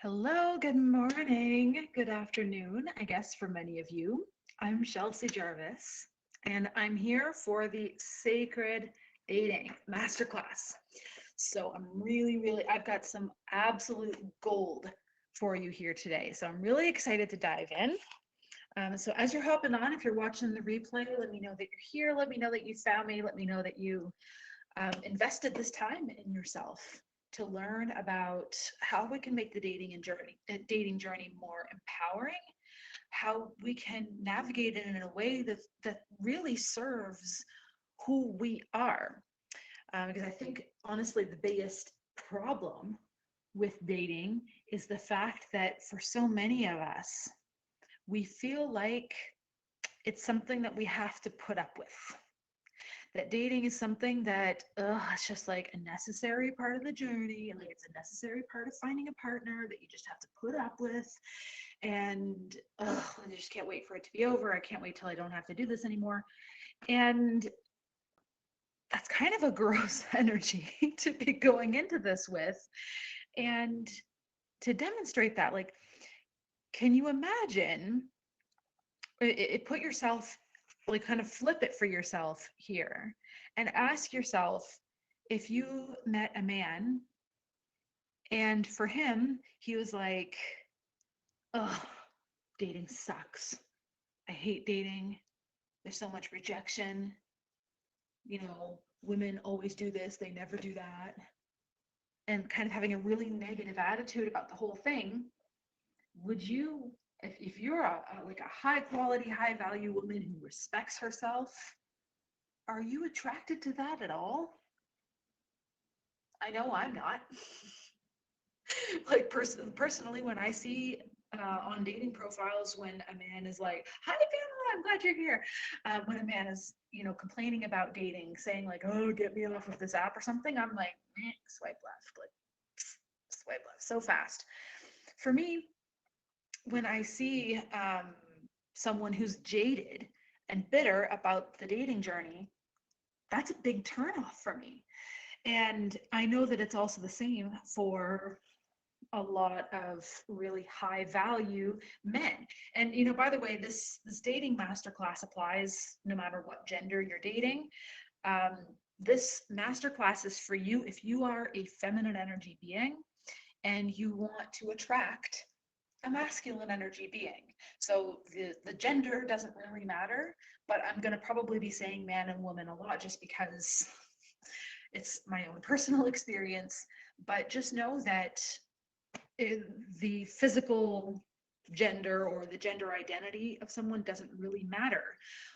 Hello, good morning, good afternoon, I guess for many of you. I'm Chelsea Jarvis, and I'm here for the Sacred Dating Masterclass. So I've got some absolute gold for you here today. So I'm really excited to dive in. So as you're hopping on, if you're watching the replay, let me know that you're here. Let me know that you found me. Let me know that you invested this time in yourself to learn about how we can make the dating journey more empowering, how we can navigate it in a way that really serves who we are. Because I think honestly the biggest problem with dating is the fact that for so many of us, we feel like it's something that we have to put up with, that dating is something that it's just like a necessary part of the journey, and like it's a necessary part of finding a partner that you just have to put up with. And I just can't wait for it to be over. I can't wait till I don't have to do this anymore. And that's kind of a gross energy to be going into this with. And to demonstrate that, like, can you imagine put yourself, like, kind of flip it for yourself here and ask yourself, if you met a man and for him he was like, oh, dating sucks, I hate dating, there's so much rejection, women always do this, they never do that, and kind of having a really negative attitude about the whole thing, would you, if you're like a high quality, high value woman who respects herself, are you attracted to that at all? I know I'm not. Like personally, when I see on dating profiles when a man is like, "Hi, Pamela, I'm glad you're here," when a man is, complaining about dating, saying like, "Oh, get me off of this app" or something, I'm like, swipe left, like swipe left so fast. For me, when I see someone who's jaded and bitter about the dating journey, that's a big turnoff for me. And I know that it's also the same for a lot of really high value men. And by the way, this dating masterclass applies no matter what gender you're dating. Um, this masterclass is for you if you are a feminine energy being and you want to attract a masculine energy being. So the gender doesn't really matter, but I'm going to probably be saying man and woman a lot just because it's my own personal experience. But just know that the physical gender or the gender identity of someone doesn't really matter.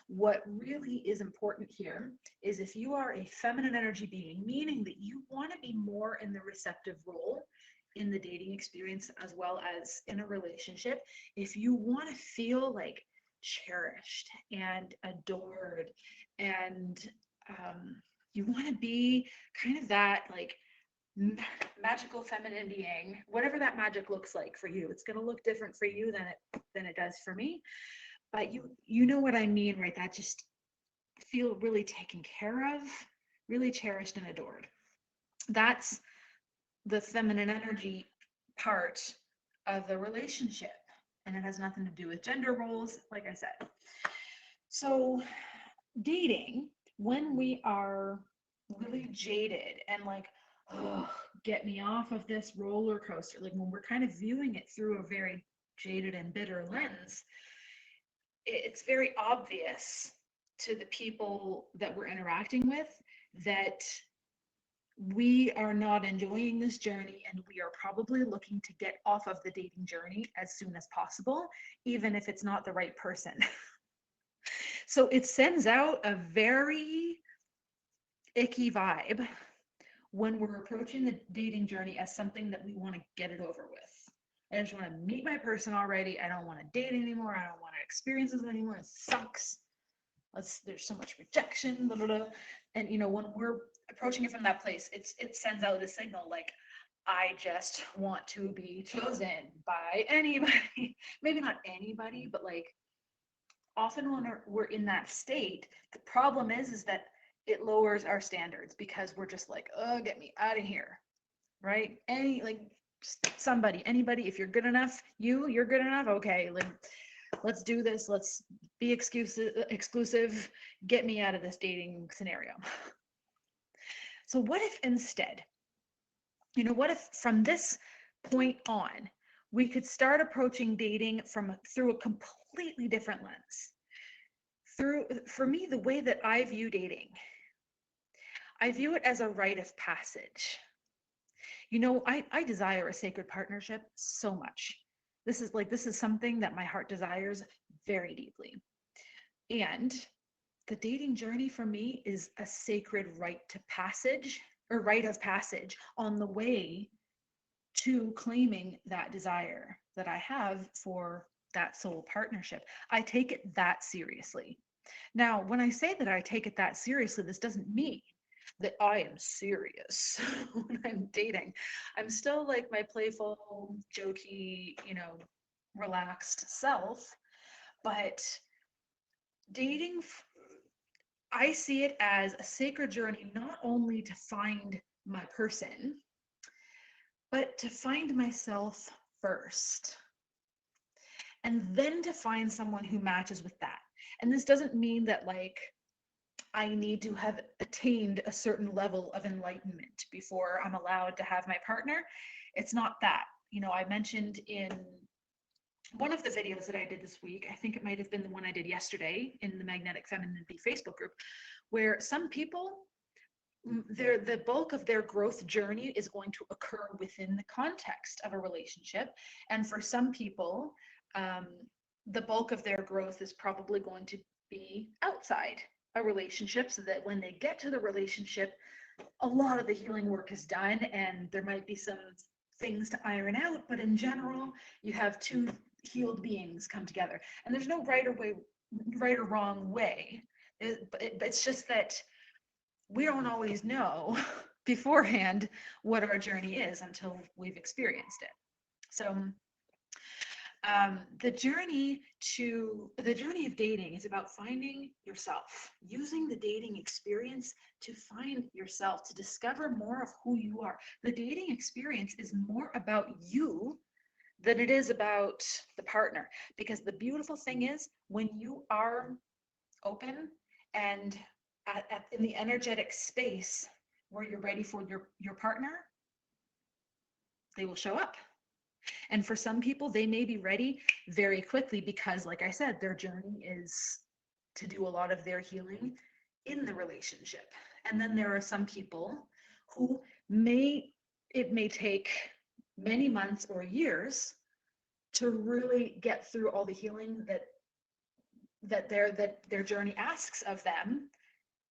What really is important here is if you are a feminine energy being, meaning that you want to be more in the receptive role in the dating experience as well as in a relationship, if you want to feel like cherished and adored, and you want to be kind of that like magical feminine being, whatever that magic looks like for you, it's going to look different for you than it does for me, but you know what I mean, right? That just feel really taken care of, really cherished and adored. That's the feminine energy part of the relationship, and it has nothing to do with gender roles, like I said. So dating, when we are really jaded and like, oh, get me off of this roller coaster, like when we're kind of viewing it through a very jaded and bitter lens, it's very obvious to the people that we're interacting with that we are not enjoying this journey, and we are probably looking to get off of the dating journey as soon as possible, even if it's not the right person. So it sends out a very icky vibe when we're approaching the dating journey as something that we want to get it over with. I just want to meet my person already. I don't want to date anymore. I don't want to experience this anymore. It sucks. There's so much rejection, blah, blah, blah. And when we're approaching it from that place, it sends out a signal like, I just want to be chosen by anybody. Maybe not anybody, but like often when we're in that state, the problem is that it lowers our standards because we're just like, oh, get me out of here, right? Just somebody, anybody, if you're good enough, you're good enough. Okay, let's do this. Let's be exclusive. Get me out of this dating scenario. So what if instead, what if from this point on, we could start approaching dating through a completely different lens? For me, the way that I view dating, I view it as a rite of passage. I desire a sacred partnership so much. This is something that my heart desires very deeply. And the dating journey for me is a sacred rite of passage on the way to claiming that desire that I have for that soul partnership. I take it that seriously. Now, when I say that I take it that seriously, this doesn't mean that I am serious when I'm dating. I'm still like my playful, jokey, relaxed self, but dating, I see it as a sacred journey, not only to find my person, but to find myself first, and then to find someone who matches with that. And this doesn't mean that I need to have attained a certain level of enlightenment before I'm allowed to have my partner. It's not that. I mentioned in one of the videos that I did this week, I think it might have been the one I did yesterday in the Magnetic Femininity Facebook group, where some people, the bulk of their growth journey is going to occur within the context of a relationship. And for some people, the bulk of their growth is probably going to be outside a relationship, so that when they get to the relationship, a lot of the healing work is done and there might be some things to iron out, but in general, you have two healed beings come together. And there's no right or wrong way. It's just that we don't always know beforehand what our journey is until we've experienced it. So the journey of dating is about finding yourself, using the dating experience to find yourself, to discover more of who you are. The dating experience is more about you than it is about the partner, because the beautiful thing is, when you are open and in the energetic space where you're ready for your partner, they will show up. And for some people, they may be ready very quickly because, like I said, their journey is to do a lot of their healing in the relationship. And then there are some people who it may take many months or years to really get through all the healing that their journey asks of them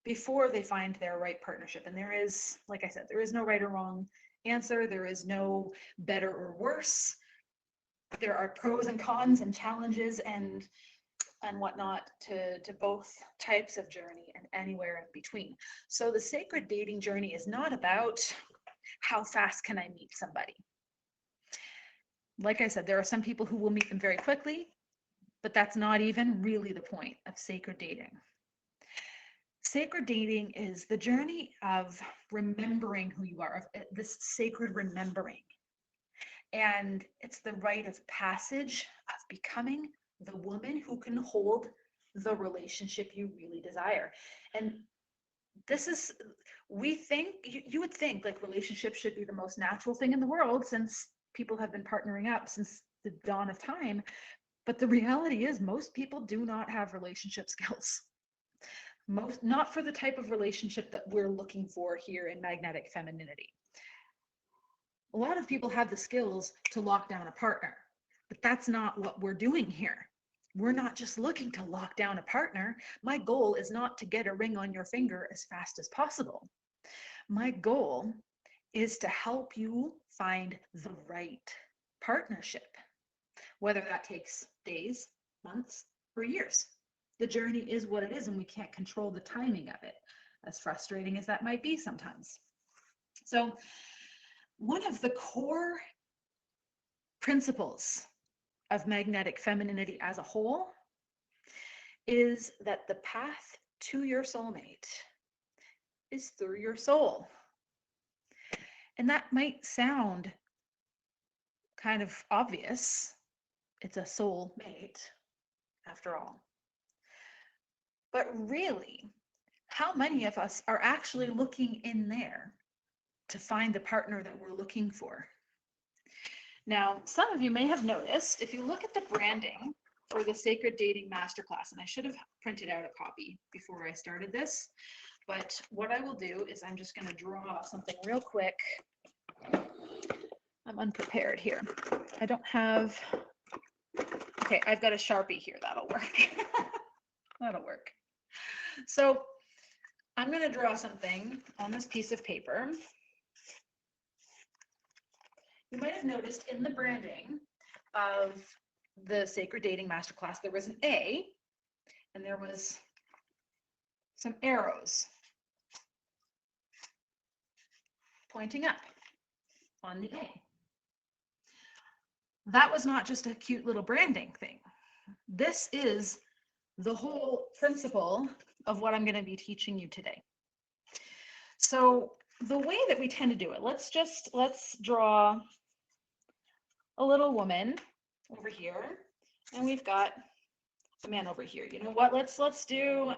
before they find their right partnership. And there is, like I said, there is no right or wrong answer. There is no better or worse. There are pros and cons and challenges and whatnot to both types of journey and anywhere in between. So the sacred dating journey is not about how fast can I meet somebody. Like I said, there are some people who will meet them very quickly, but that's not even really the point of sacred dating. Sacred dating is the journey of remembering who you are, of this sacred remembering. And it's the rite of passage of becoming the woman who can hold the relationship you really desire. And this is, you would think like relationships should be the most natural thing in the world, since people have been partnering up since the dawn of time. But the reality is, most people do not have relationship skills. Not for the type of relationship that we're looking for here in Magnetic Femininity. A lot of people have the skills to lock down a partner, but that's not what we're doing here. We're not just looking to lock down a partner. My goal is not to get a ring on your finger as fast as possible. My goal is to help you find the right partnership, whether that takes days, months, or years. The journey is what it is, and we can't control the timing of it, as frustrating as that might be sometimes. So one of the core principles of magnetic femininity as a whole is that the path to your soulmate is through your soul. And that might sound kind of obvious. It's a soul mate, after all. But really, how many of us are actually looking in there to find the partner that we're looking for? Now, some of you may have noticed, if you look at the branding for the Sacred Dating Masterclass, and I should have printed out a copy before I started this, but what I will do is I'm just going to draw something real quick. I'm unprepared here. I don't have, okay, I've got a Sharpie here. That'll work. That'll work. So I'm going to draw something on this piece of paper. You might have noticed in the branding of the Sacred Dating Masterclass, there was an A, and there was some arrows pointing up on the A. That was not just a cute little branding thing. This is the whole principle of what I'm going to be teaching you today. So the way that we tend to do it, let's draw a little woman over here, and we've got a man over here. You know what? Let's do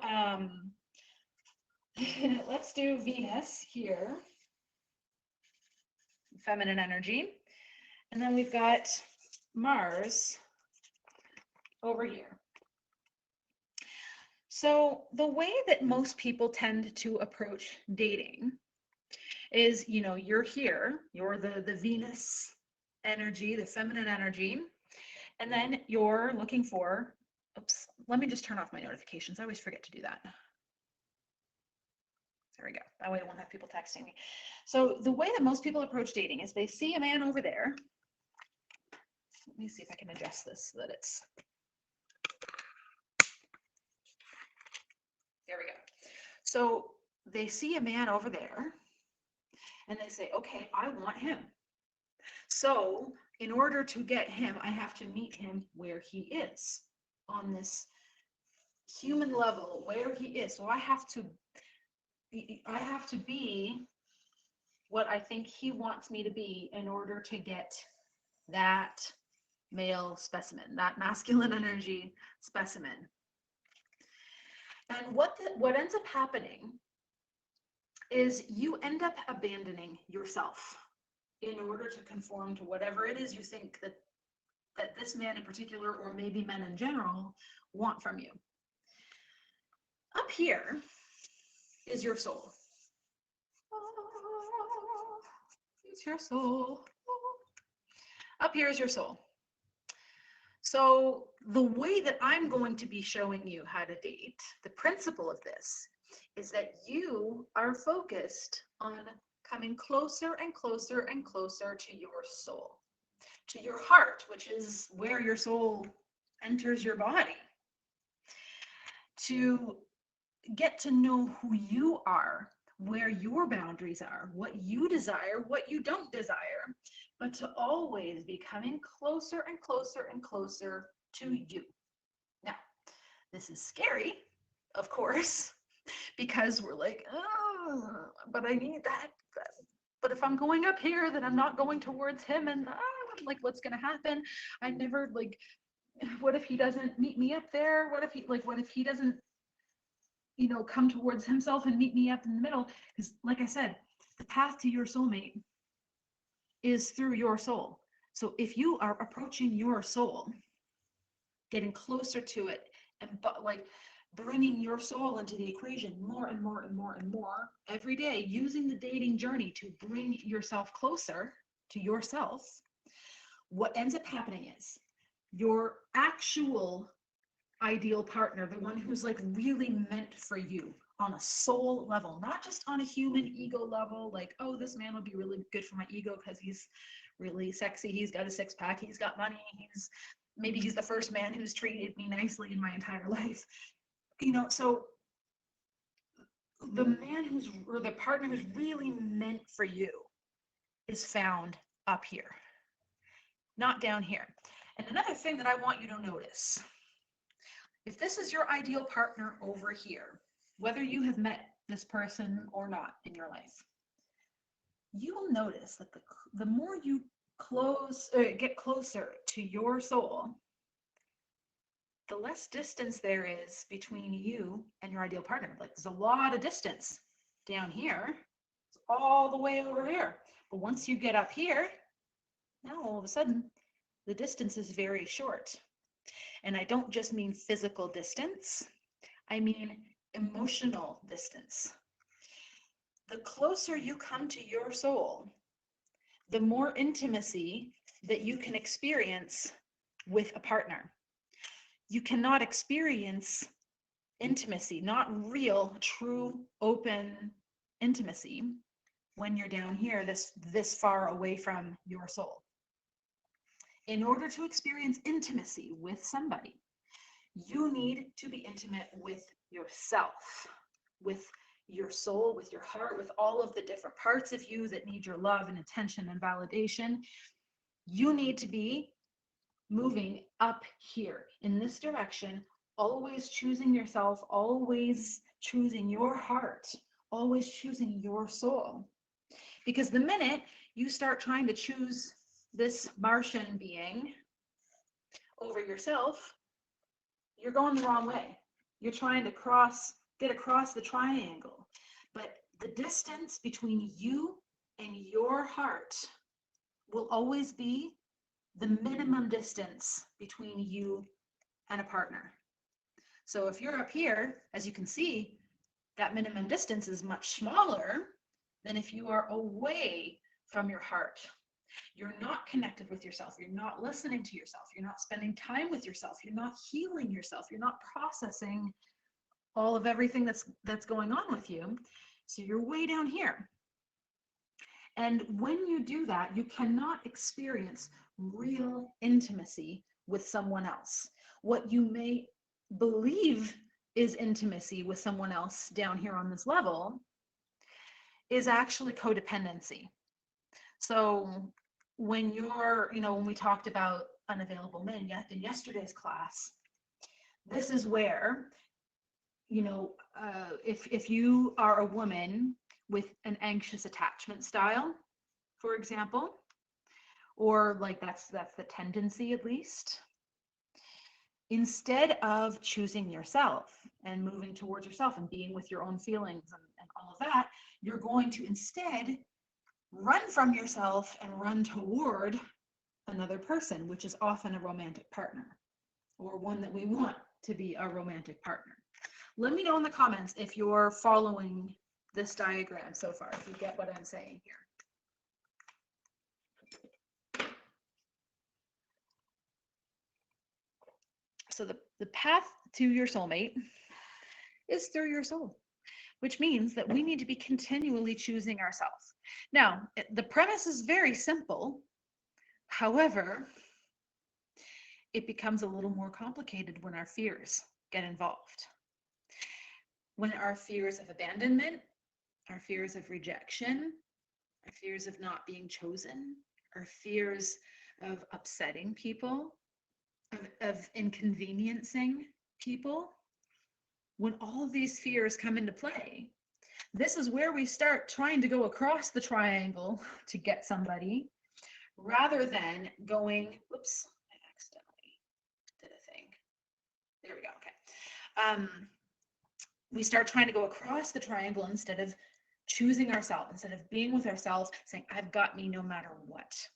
let's do Venus here, feminine energy, and then we've got Mars over here. So the way that most people tend to approach dating is, you know, you're here, you're the Venus energy, the feminine energy, and then you're looking for, oops, let me just turn off my notifications. I always forget to do that. There we go. That way I won't have people texting me. So the way that most people approach dating is they see a man over there. Let me see if I can adjust this so that it's, there we go. So they see a man over there and they say, okay, I want him. So in order to get him, I have to meet him where he is on this human level, where he is. So I have to be what I think he wants me to be in order to get that male specimen, that masculine energy specimen. And what ends up happening is you end up abandoning yourself in order to conform to whatever it is you think that this man in particular, or maybe men in general, want from you. Up here is your soul. It's your soul. Up here is your soul. So the way that I'm going to be showing you how to date, the principle of this is that you are focused on coming closer and closer and closer to your soul, to your heart, which is where your soul enters your body, to get to know who you are, where your boundaries are, what you desire, what you don't desire, but to always be coming closer and closer and closer to you. Now, this is scary, of course, because we're like, oh, but I need that. But if I'm going up here, then I'm not going towards him, and like, what's going to happen? I never, like, what if he doesn't meet me up there? What if he doesn't, you know, come towards himself and meet me up in the middle? Because, like I said, the path to your soulmate is through your soul. So if you are approaching your soul, getting closer to it, and like bringing your soul into the equation more and more and more and more every day, using the dating journey to bring yourself closer to yourself, what ends up happening is your actual ideal partner, the one who's like really meant for you on a soul level, not just on a human ego level, like, oh, this man would be really good for my ego because he's really sexy, he's got a six-pack, he's got money, maybe he's the first man who's treated me nicely in my entire life, you know. So the man or the partner who's really meant for you is found up here, not down here. And another thing that I want you to notice, if this is your ideal partner over here, whether you have met this person or not in your life, you will notice that the more you get closer to your soul, the less distance there is between you and your ideal partner. Like there's a lot of distance down here, all the way over here. But once you get up here, now all of a sudden, the distance is very short. And I don't just mean physical distance, I mean emotional distance. The closer you come to your soul, the more intimacy that you can experience with a partner. You cannot experience intimacy, not real, true, open intimacy, when you're down here, this far away from your soul. In order to experience intimacy with somebody, you need to be intimate with yourself, with your soul, with your heart, with all of the different parts of you that need your love and attention and validation. You need to be moving up here in this direction, always choosing yourself, always choosing your heart, always choosing your soul. Because the minute you start trying to choose this Martian being over yourself, you're going the wrong way. You're trying to get across the triangle. But the distance between you and your heart will always be the minimum distance between you and a partner. So if you're up here, as you can see, that minimum distance is much smaller than if you are away from your heart. You're not connected with yourself. You're not listening to yourself. You're not spending time with yourself. You're not healing yourself. You're not processing all of everything that's going on with you. So you're way down here. And when you do that, you cannot experience real intimacy with someone else. What you may believe is intimacy with someone else down here on this level is actually codependency. So when when we talked about unavailable men in yesterday's class, this is where, if you are a woman with an anxious attachment style, for example, or like that's the tendency at least, instead of choosing yourself and moving towards yourself and being with your own feelings and all of that, you're going to instead run from yourself and run toward another person, which is often a romantic partner or one that we want to be a romantic partner. Let me know in the comments if you're following this diagram so far, if you get what I'm saying here. So the path to your soulmate is through your soul, which means that we need to be continually choosing ourselves. Now, the premise is very simple. However, it becomes a little more complicated when our fears get involved. When our fears of abandonment, our fears of rejection, our fears of not being chosen, our fears of upsetting people, of inconveniencing people, when all of these fears come into play, this is where we start trying to go across the triangle to get somebody, rather than going, whoops, I accidentally did a thing. There we go, okay. We start trying to go across the triangle instead of choosing ourselves, instead of being with ourselves, saying, I've got me no matter what.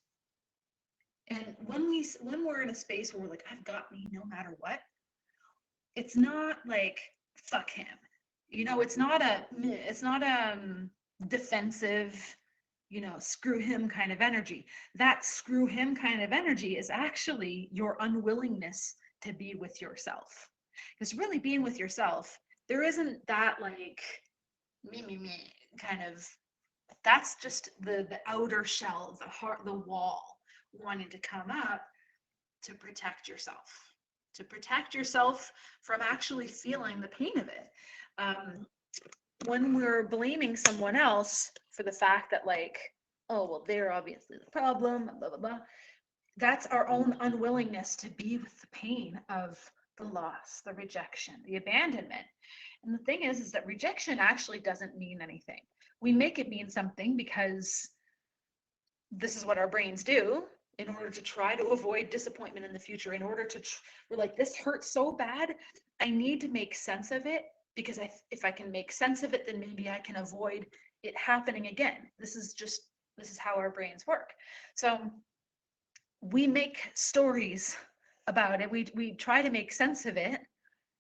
And when we're in a space where we're like, I've got me no matter what, it's not like, fuck him. It's not a defensive, screw him kind of energy. That screw him kind of energy is actually your unwillingness to be with yourself. Because really being with yourself, there isn't that like me kind of, that's just the outer shell, the heart, the wall wanting to come up to protect yourself from actually feeling the pain of it. When we're blaming someone else for the fact that like, oh, well, they're obviously the problem, blah, blah, blah, that's our own unwillingness to be with the pain of the loss, the rejection, the abandonment. And the thing is that rejection actually doesn't mean anything. We make it mean something because this is what our brains do in order to try to avoid disappointment in the future, in order to, we're like, this hurts so bad, I need to make sense of it, because if I can make sense of it, then maybe I can avoid it happening again. This is how our brains work. So we make stories about it. We try to make sense of it,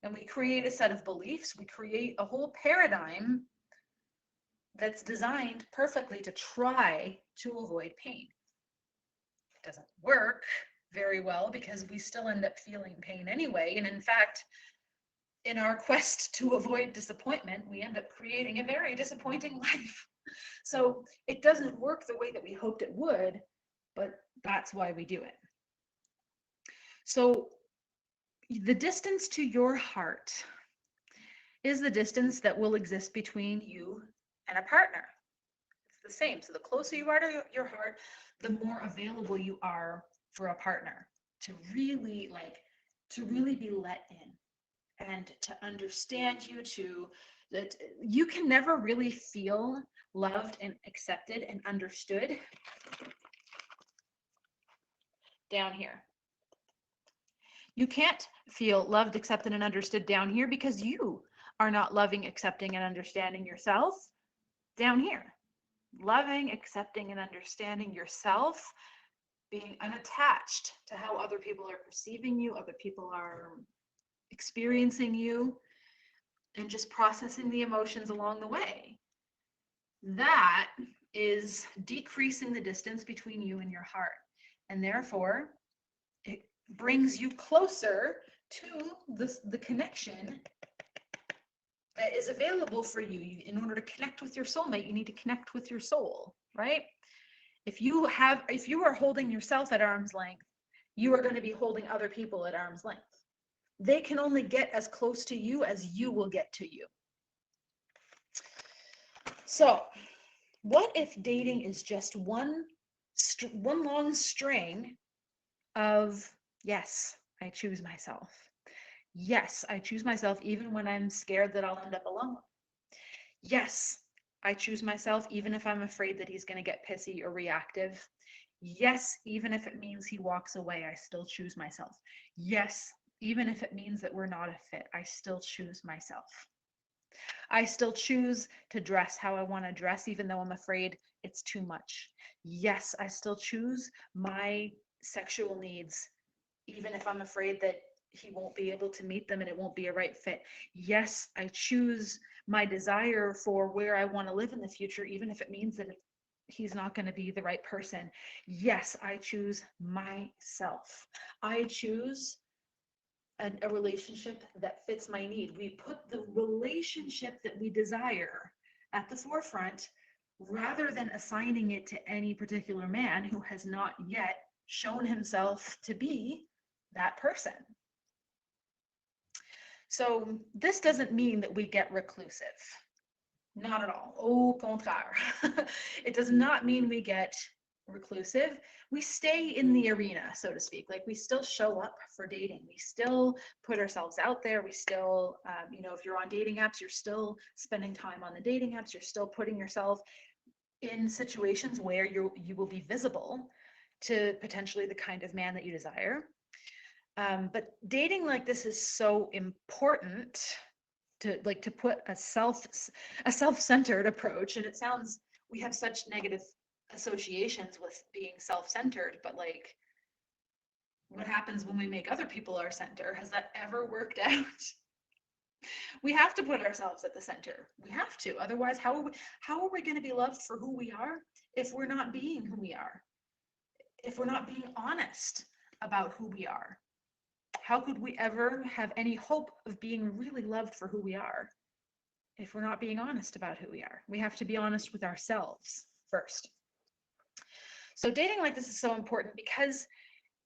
and we create a set of beliefs. We create a whole paradigm that's designed perfectly to try to avoid pain. It doesn't work very well because we still end up feeling pain anyway. And in fact, in our quest to avoid disappointment, we end up creating a very disappointing life. So it doesn't work the way that we hoped it would, but that's why we do it. So the distance to your heart is the distance that will exist between you and a partner. It's the same. So the closer you are to your heart, the more available you are for a partner to really be let in and to understand you, that you can never really feel loved and accepted and understood down here. You can't feel loved, accepted, and understood down here because you are not loving, accepting, and understanding yourself down here. Loving, accepting, and understanding yourself, being unattached to how other people are perceiving you, other people are experiencing you, and just processing the emotions along the way. That is decreasing the distance between you and your heart. And therefore, it brings you closer to the connection that is available for you. In order to connect with your soulmate, you need to connect with your soul, right? If you are holding yourself at arm's length, you are going to be holding other people at arm's length. They can only get as close to you as you will get to you. So, what if dating is just one long string of, yes, I choose myself. Yes, I choose myself even when I'm scared that I'll end up alone. Yes, I choose myself even if I'm afraid that he's going to get pissy or reactive. Yes, even if it means he walks away, I still choose myself. Yes, even if it means that we're not a fit, I still choose myself. I still choose to dress how I want to dress, even though I'm afraid it's too much. Yes, I still choose my sexual needs, even if I'm afraid that he won't be able to meet them and it won't be a right fit. Yes, I choose my desire for where I want to live in the future, even if it means that he's not going to be the right person. Yes, I choose myself. I choose a relationship that fits my need. We put the relationship that we desire at the forefront rather than assigning it to any particular man who has not yet shown himself to be that person. So this doesn't mean that we get reclusive. Not at all. Au contraire. It does not mean we get reclusive. We stay in the arena, so to speak. Like, we still show up for dating. We still put ourselves out there. We still, if you're on dating apps, you're still spending time on the dating apps. You're still putting yourself in situations where you will be visible to potentially the kind of man that you desire. But dating like this is so important to put a self-centered approach. And it sounds, we have such negative associations with being self-centered, but like, what happens when we make other people our center? Has that ever worked out? We have to put ourselves at the center. We have to. Otherwise, how are we going to be loved for who we are if we're not being who we are? If we're not being honest about who we are? How could we ever have any hope of being really loved for who we are if we're not being honest about who we are? We have to be honest with ourselves first. So dating like this is so important because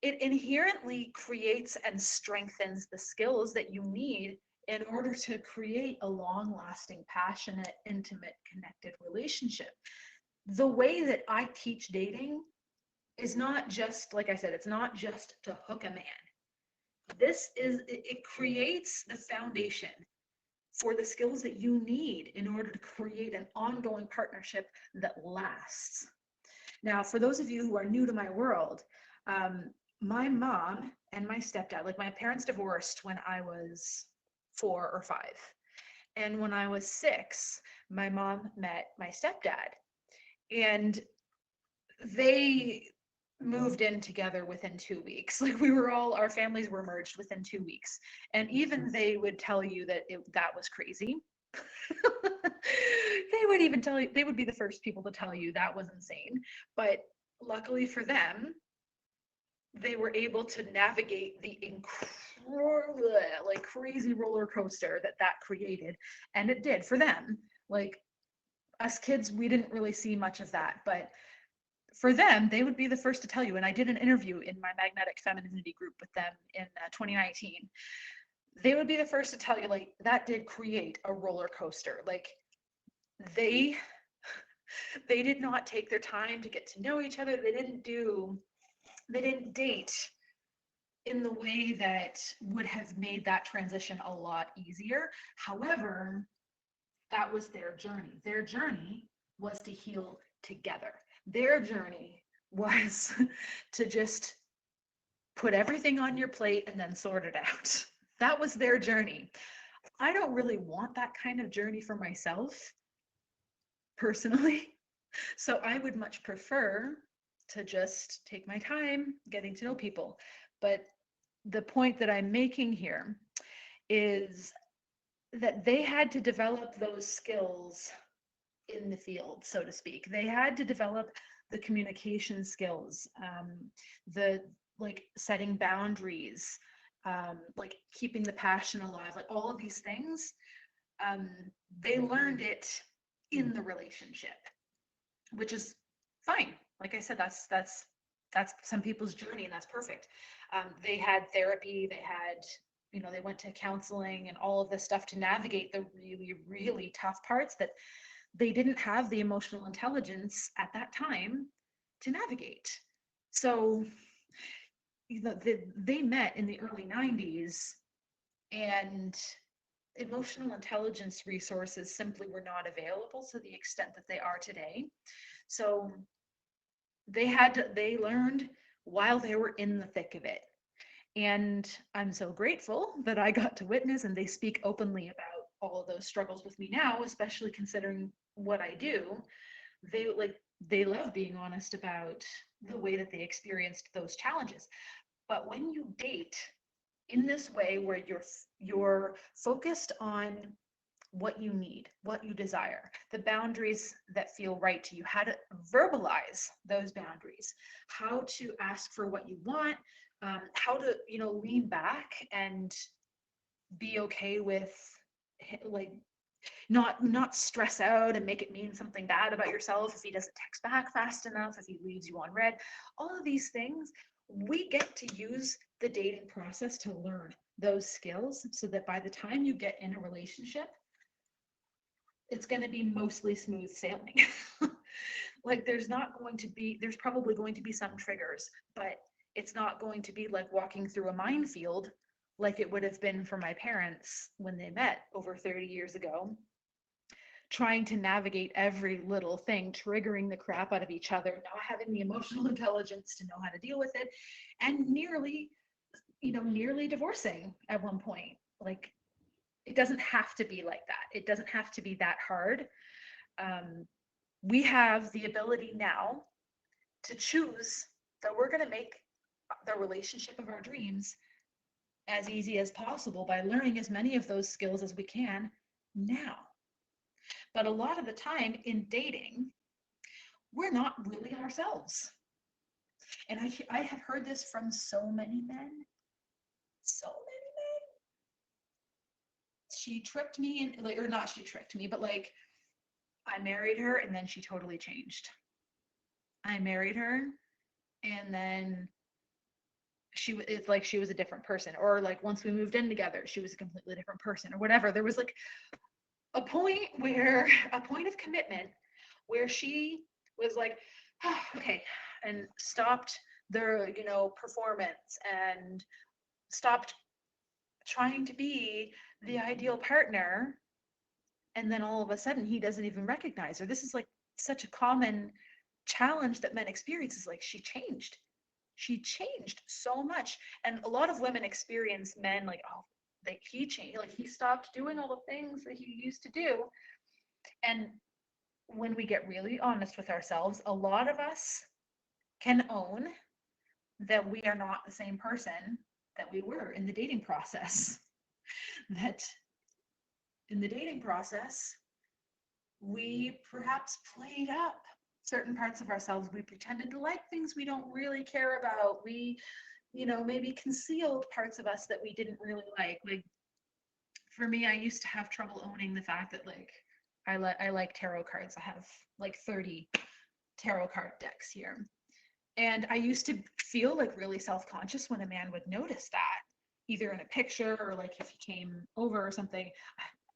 it inherently creates and strengthens the skills that you need in order to create a long-lasting, passionate, intimate, connected relationship. The way that I teach dating is not just, like I said, it's not just to hook a man. It creates the foundation for the skills that you need in order to create an ongoing partnership that lasts. Now, for those of you who are new to my world, my mom and my stepdad, like my parents divorced when I was 4 or 5. And when I was 6, my mom met my stepdad. And they moved in together within 2 weeks. Like our families were merged within 2 weeks. And even they would tell you that that was crazy. They would even tell you, they would be the first people to tell you that was insane. But luckily for them, they were able to navigate the like crazy roller coaster that created. And it did for them. Like us kids, we didn't really see much of that, but for them, they would be the first to tell you. And I did an interview in my magnetic femininity group with them in 2019. They would be the first to tell you, like, that did create a roller coaster. Like they did not take their time to get to know each other. They didn't date in the way that would have made that transition a lot easier. However, that was their journey. Their journey was to heal together. Their journey was to just put everything on your plate and then sort it out. That was their journey. I don't really want that kind of journey for myself, personally. So I would much prefer to just take my time getting to know people. But the point that I'm making here is that they had to develop those skills in the field, so to speak. They had to develop the communication skills, the like setting boundaries, like keeping the passion alive, like all of these things. They learned it in the relationship, which is fine. Like I said, that's some people's journey, and that's perfect. They had therapy, they went to counseling and all of this stuff to navigate the really, really tough parts that they didn't have the emotional intelligence at that time to navigate. So they met in the early 90s, and emotional intelligence resources simply were not available to the extent that they are today. So they learned while they were in the thick of it. And I'm so grateful that I got to witness, and they speak openly about all of those struggles with me now, especially considering what I do. They love being honest about the way that they experienced those challenges. But when you date in this way where you're focused on what you need, what you desire, the boundaries that feel right to you, how to verbalize those boundaries, how to ask for what you want, how to lean back and be okay with like not stress out and make it mean something bad about yourself if he doesn't text back fast enough, if he leaves you on red. All of these things, we get to use the dating process to learn those skills so that by the time you get in a relationship, it's going to be mostly smooth sailing. Like there's probably going to be some triggers, but it's not going to be like walking through a minefield like it would have been for my parents when they met over 30 years ago, trying to navigate every little thing, triggering the crap out of each other, not having the emotional intelligence to know how to deal with it, and nearly divorcing at one point. Like, it doesn't have to be like that. It doesn't have to be that hard. We have the ability now to choose that we're going to make the relationship of our dreams as easy as possible by learning as many of those skills as we can now. But a lot of the time in dating, we're not really ourselves. And I have heard this from so many men. So many men. She tricked me, and or not she tricked me, but like I married her and then she totally changed. I married her and then it's like she was a different person, or like once we moved in together, she was a completely different person, or whatever. There was like a point of commitment where she was like, oh, okay, and stopped the performance and stopped trying to be the ideal partner, and then all of a sudden he doesn't even recognize her. This is like such a common challenge that men experience is like, she changed so much. And a lot of women experience men like, oh, like he changed, like he stopped doing all the things that he used to do. And when we get really honest with ourselves, a lot of us can own that we are not the same person that we were in the dating process. That in the dating process, we perhaps played up certain parts of ourselves. We pretended to like things we don't really care about. We, maybe concealed parts of us that we didn't really like. Like for me, I used to have trouble owning the fact that like I like tarot cards. I have like 30 tarot card decks here. And I used to feel like really self-conscious when a man would notice that, either in a picture or like if he came over or something.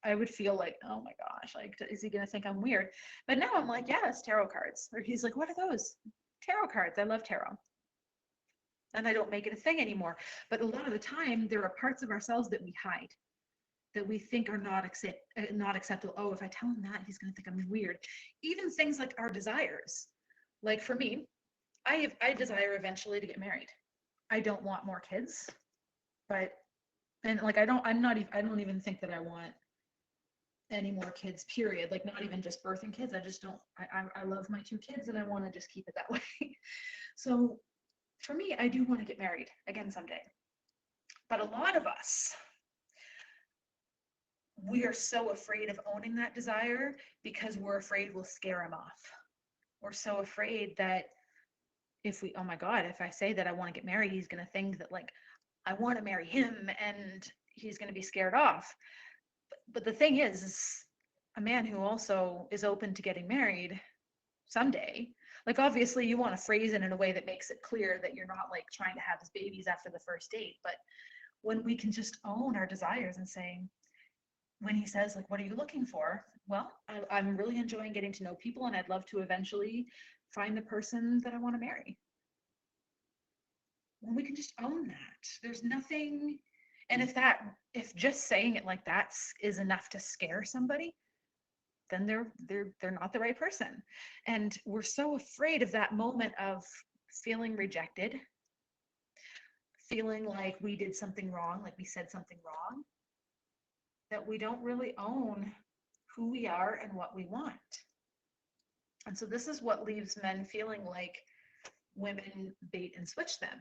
I would feel like, oh my gosh, like, is he going to think I'm weird? But now I'm like, yeah, it's tarot cards. Or he's like, what are those? Tarot cards. I love tarot. And I don't make it a thing anymore. But a lot of the time, there are parts of ourselves that we hide, that we think are not acceptable. Oh, if I tell him that, he's going to think I'm weird. Even things like our desires. Like for me, I desire eventually to get married. I don't want more kids, but and like I don't even think that I want any more kids, period. Like not even just birthing kids. I just don't, I love my 2 kids and I want to just keep it that way. So for me, I do want to get married again someday. But a lot of us, we are so afraid of owning that desire because we're afraid we'll scare him off. We're so afraid that if we, oh my God, if I say that I want to get married, he's going to think that like I want to marry him and he's going to be scared off. But the thing is a man who also is open to getting married someday, like obviously you want to phrase it in a way that makes it clear that you're not like trying to have his babies after the first date. But when we can just own our desires and saying, when he says like, what are you looking for? Well, I'm really enjoying getting to know people and I'd love to eventually find the person that I want to marry. When we can just own that, there's nothing. And if just saying it like that is enough to scare somebody, then they're not the right person. And we're so afraid of that moment of feeling rejected, feeling like we did something wrong, like we said something wrong, that we don't really own who we are and what we want. And so this is what leaves men feeling like women bait and switch them.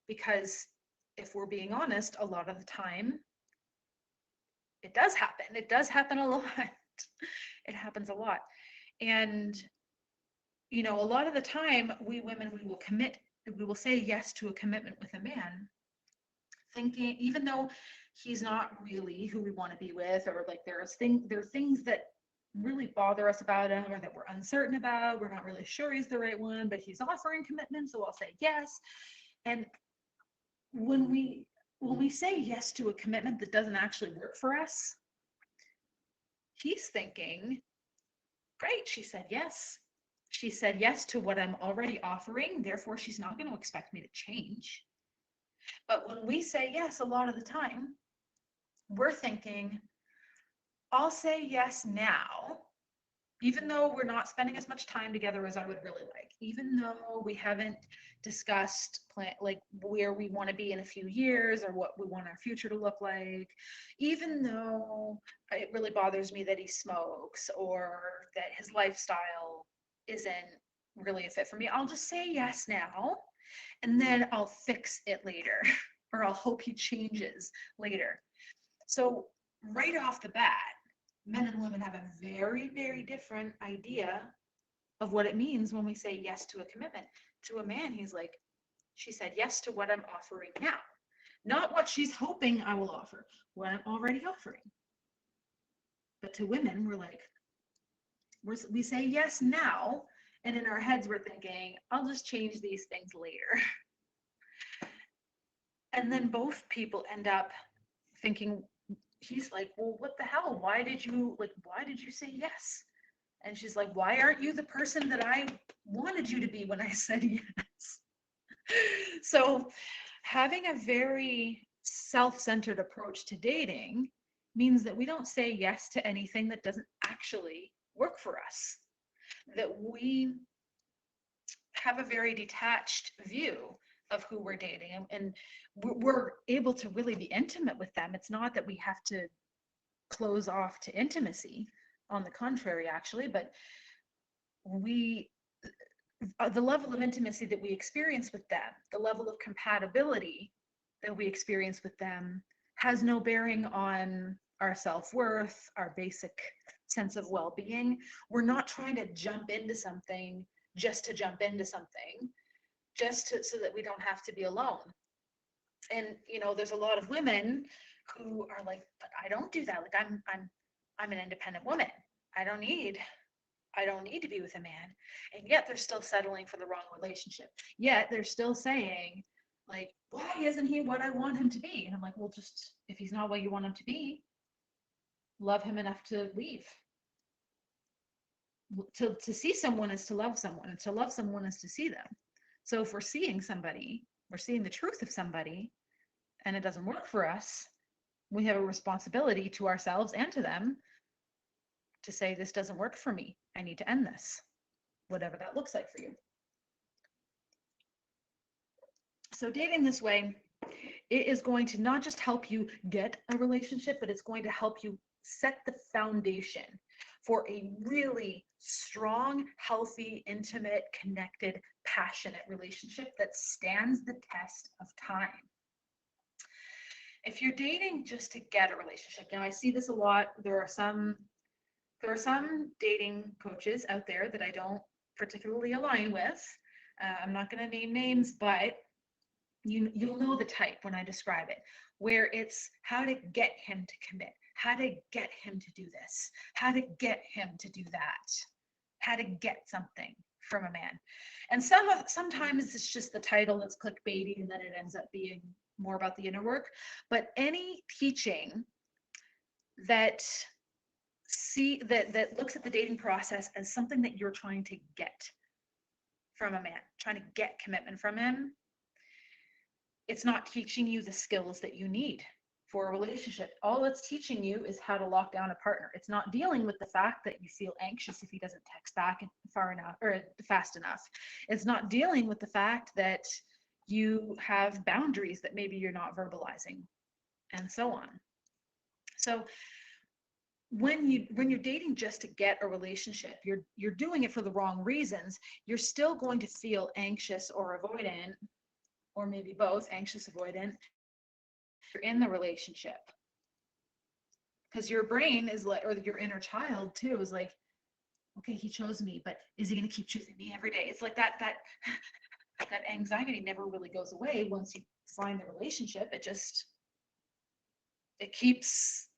Because if we're being honest, a lot of the time, it does happen. It does happen a lot. It happens a lot. And, a lot of the time, we women, we will say yes to a commitment with a man, thinking, even though he's not really who we want to be with, or like there are things that really bother us about him or that we're uncertain about. We're not really sure he's the right one, but he's offering commitment, so I'll say yes. And when we say yes to a commitment that doesn't actually work for us, he's thinking, great, she said yes. She said yes to what I'm already offering, therefore she's not going to expect me to change. But when we say yes, a lot of the time, we're thinking, I'll say yes now, even though we're not spending as much time together as I would really like, even though we haven't discussed like where we want to be in a few years or what we want our future to look like, even though it really bothers me that he smokes or that his lifestyle isn't really a fit for me, I'll just say yes now and then I'll fix it later or I'll hope he changes later. So right off the bat, men and women have a very, very different idea of what it means when we say yes to a commitment. To a man, he's like, she said yes to what I'm offering now, not what she's hoping I will offer, what I'm already offering. But to women, we're like, we say yes now, and in our heads, we're thinking, I'll just change these things later. And then both people end up thinking, he's like, well, what the hell? Why did you say yes? And she's like, why aren't you the person that I wanted you to be when I said yes? So having a very self-centered approach to dating means that we don't say yes to anything that doesn't actually work for us. That we have a very detached view of who we're dating, and we're able to really be intimate with them. It's not that we have to close off to intimacy. On the contrary, actually, but we the level of intimacy that we experience with them, the level of compatibility that we experience with them, has no bearing on our self-worth, our basic sense of well-being. We're not trying to jump into something just to jump into something, so that we don't have to be alone. And there's a lot of women who are like, but I don't do that. Like I'm an independent woman. I don't need to be with a man. And yet they're still settling for the wrong relationship. Yet they're still saying, like, why isn't he what I want him to be? And I'm like, well, just if he's not what you want him to be, love him enough to leave. To see someone is to love someone, and to love someone is to see them. So if we're seeing somebody, we're seeing the truth of somebody, and it doesn't work for us, we have a responsibility to ourselves and to them to say, this doesn't work for me. I need to end this, whatever that looks like for you. So dating this way, it is going to not just help you get a relationship, but it's going to help you set the foundation for a really strong, healthy, intimate, connected, passionate relationship that stands the test of time. If you're dating just to get a relationship, now I see this a lot. There are some dating coaches out there that I don't particularly align with. I'm not going to name names, but you'll know the type when I describe it, where it's how to get him to commit, how to get him to do this, how to get him to do that, how to get something from a man. And sometimes it's just the title that's clickbaity, and then it ends up being more about the inner work. But any teaching that looks at the dating process as something that you're trying to get from a man, trying to get commitment from him, it's not teaching you the skills that you need for a relationship. All it's teaching you is how to lock down a partner. It's not dealing with the fact that you feel anxious if he doesn't text back far enough or fast enough. It's not dealing with the fact that you have boundaries that maybe you're not verbalizing, and so on. So when you're dating just to get a relationship, you're doing it for the wrong reasons. You're still going to feel anxious or avoidant, or maybe both, anxious, avoidant, you're in the relationship. Because your brain is like, or your inner child too, is like, okay, he chose me, but is he going to keep choosing me every day? It's like that anxiety never really goes away once you find the relationship. It keeps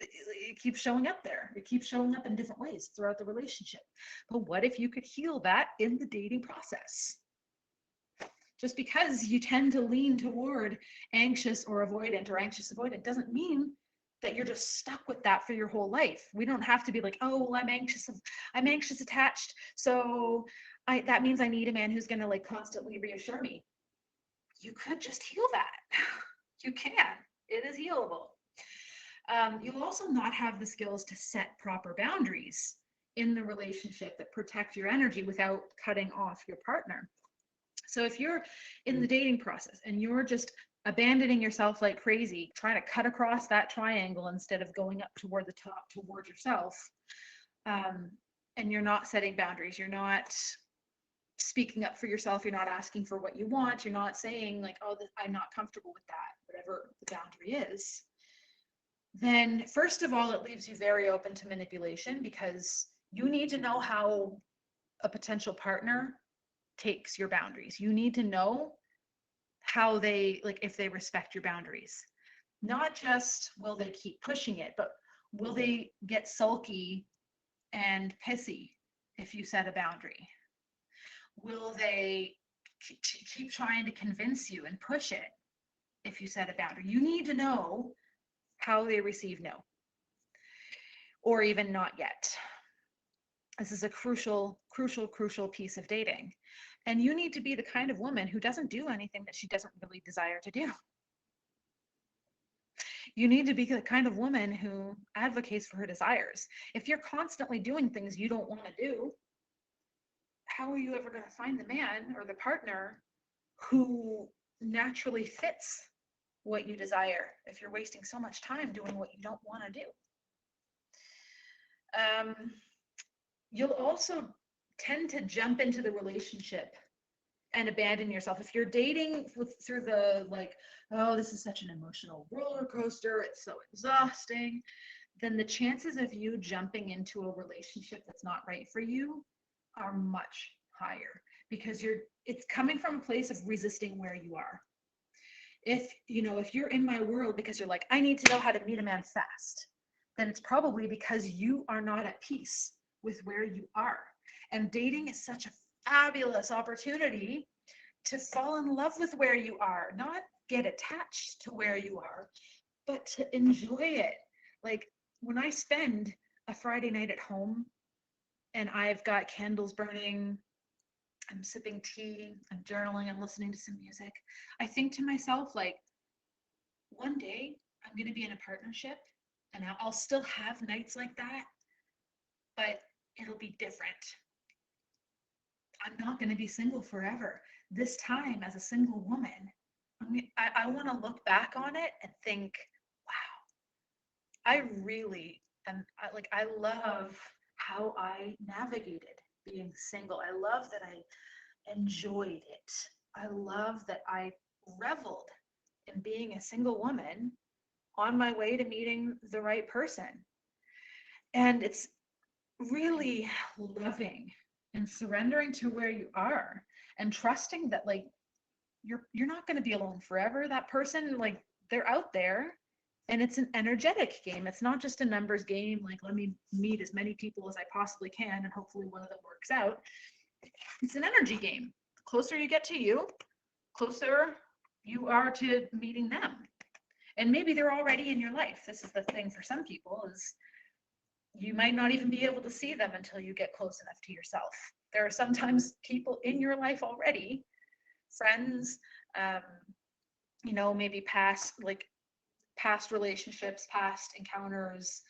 showing up there. It keeps showing up in different ways throughout the relationship. But what if you could heal that in the dating process? Just because you tend to lean toward anxious or avoidant doesn't mean that you're just stuck with that for your whole life. We don't have to be like, oh, well, I'm anxious attached, so that means I need a man who's going to like constantly reassure me. You could just heal that. You can. It is healable. You'll also not have the skills to set proper boundaries in the relationship that protect your energy without cutting off your partner. So if you're in the dating process and you're just abandoning yourself like crazy, trying to cut across that triangle instead of going up toward the top, toward yourself, and you're not setting boundaries, you're not speaking up for yourself, you're not asking for what you want, you're not saying like, oh, I'm not comfortable with that, whatever the boundary is, then first of all, it leaves you very open to manipulation, because you need to know how a potential partner takes your boundaries. You need to know how they, like, if they respect your boundaries. Not just will they keep pushing it, but will they get sulky and pissy if you set a boundary? Will they keep trying to convince you and push it if you set a boundary? You need to know how they receive no, or even not yet. This is a crucial piece of dating. And you need to be the kind of woman who doesn't do anything that she doesn't really desire to do. You need to be the kind of woman who advocates for her desires. If you're constantly doing things you don't want to do, how are you ever going to find the man or the partner who naturally fits what you desire if you're wasting so much time doing what you don't want to do? You'll also tend to jump into the relationship and abandon yourself. If you're dating through the like, oh, this is such an emotional roller coaster, it's so exhausting, then the chances of you jumping into a relationship that's not right for you are much higher, because it's coming from a place of resisting where you are. If you're in my world because you're like, I need to know how to meet a man fast, then it's probably because you are not at peace with where you are. And dating is such a fabulous opportunity to fall in love with where you are, not get attached to where you are, but to enjoy it. Like when I spend a Friday night at home and I've got candles burning, I'm sipping tea, I'm journaling, I'm listening to some music, I think to myself, like, one day I'm going to be in a partnership and I'll still have nights like that, but it'll be different. I'm not going to be single forever. This time as a single woman, I want to look back on it and think, wow, I really am, I love how I navigated being single. I love that I enjoyed it. I love that I reveled in being a single woman on my way to meeting the right person. And it's really loving and surrendering to where you are and trusting that like you're not going to be alone forever. That person, like, they're out there, and it's an energetic game. It's not just a numbers game, like let me meet as many people as I possibly can and hopefully one of them works out. It's an energy game. The closer you get to you, closer you are to meeting them. And maybe they're already in your life. This is the thing for some people, is you might not even be able to see them until you get close enough to yourself. There are sometimes people in your life already, friends, maybe past relationships, past encounters,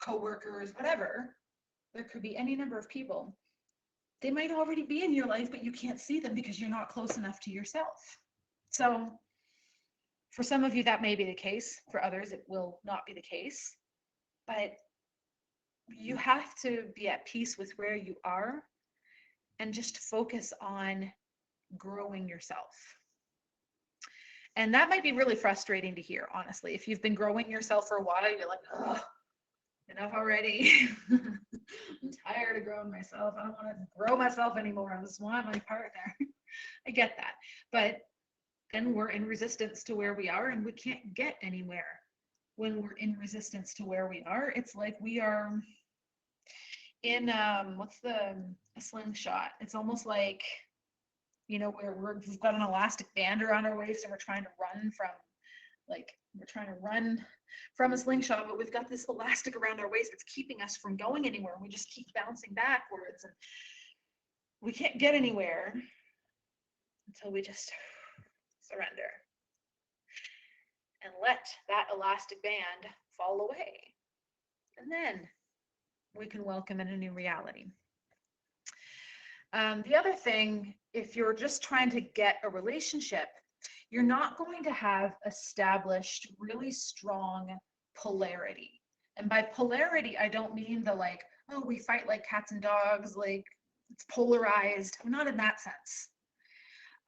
coworkers, whatever. There could be any number of people. They might already be in your life, but you can't see them because you're not close enough to yourself. So for some of you, that may be the case. For others, it will not be the case. But you have to be at peace with where you are and just focus on growing yourself. And that might be really frustrating to hear, honestly. If you've been growing yourself for a while, you're like, oh, enough already. I'm tired of growing myself. I don't want to grow myself anymore. I just want my partner. I get that. But then we're in resistance to where we are, and we can't get anywhere when we're in resistance to where we are. It's like we are in a slingshot. It's almost like, where we've got an elastic band around our waist and we're trying to run from a slingshot, but we've got this elastic around our waist that's keeping us from going anywhere. We just keep bouncing backwards and we can't get anywhere until we just surrender and let that elastic band fall away. And then we can welcome in a new reality. The other thing, if you're just trying to get a relationship, you're not going to have established really strong polarity. And by polarity, I don't mean the like, oh, we fight like cats and dogs, like it's polarized. I'm not in that sense.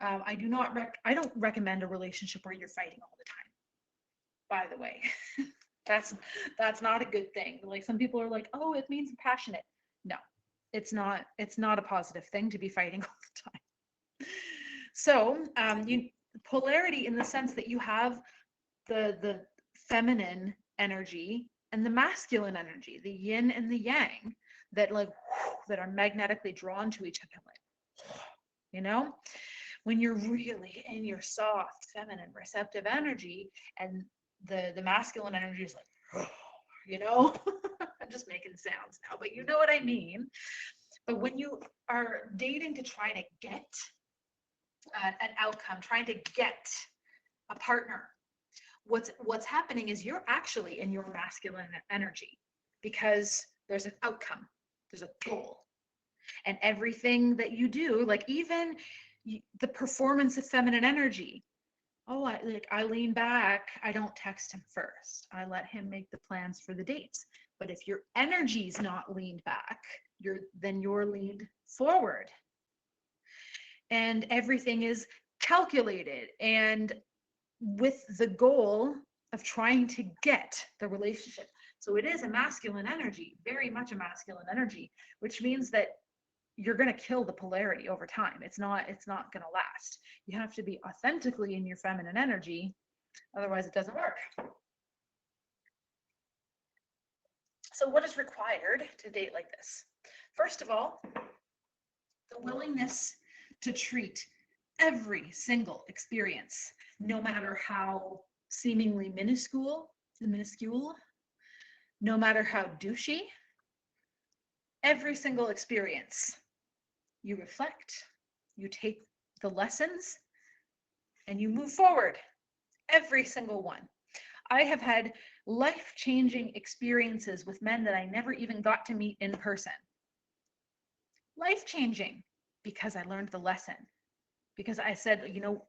I don't recommend a relationship where you're fighting all the time, by the way. That's not a good thing. Like some people are like, oh, it means passionate. No, it's not a positive thing to be fighting all the time. So polarity in the sense that you have the feminine energy and the masculine energy, the yin and the yang, that are magnetically drawn to each other. When you're really in your soft, feminine, receptive energy, and the masculine energy is like, I'm just making sounds now, but you know what I mean. But when you are dating to try to get an outcome, trying to get a partner, what's happening is you're actually in your masculine energy because there's an outcome, there's a goal. And everything that you do, like even the performance of feminine energy. Oh, I lean back. I don't text him first. I let him make the plans for the dates. But if your energy's not leaned back, then you're leaned forward. And everything is calculated and with the goal of trying to get the relationship. So it is a masculine energy, very much a masculine energy, which means that you're going to kill the polarity over time. It's not going to last. You have to be authentically in your feminine energy, otherwise it doesn't work. So what is required to date like this? First of all, the willingness to treat every single experience, no matter how seemingly minuscule, no matter how douchey, every single experience, you reflect, you take the lessons, and you move forward. Every single one. I have had life-changing experiences with men that I never even got to meet in person. Life-changing, because I learned the lesson. Because I said, you know,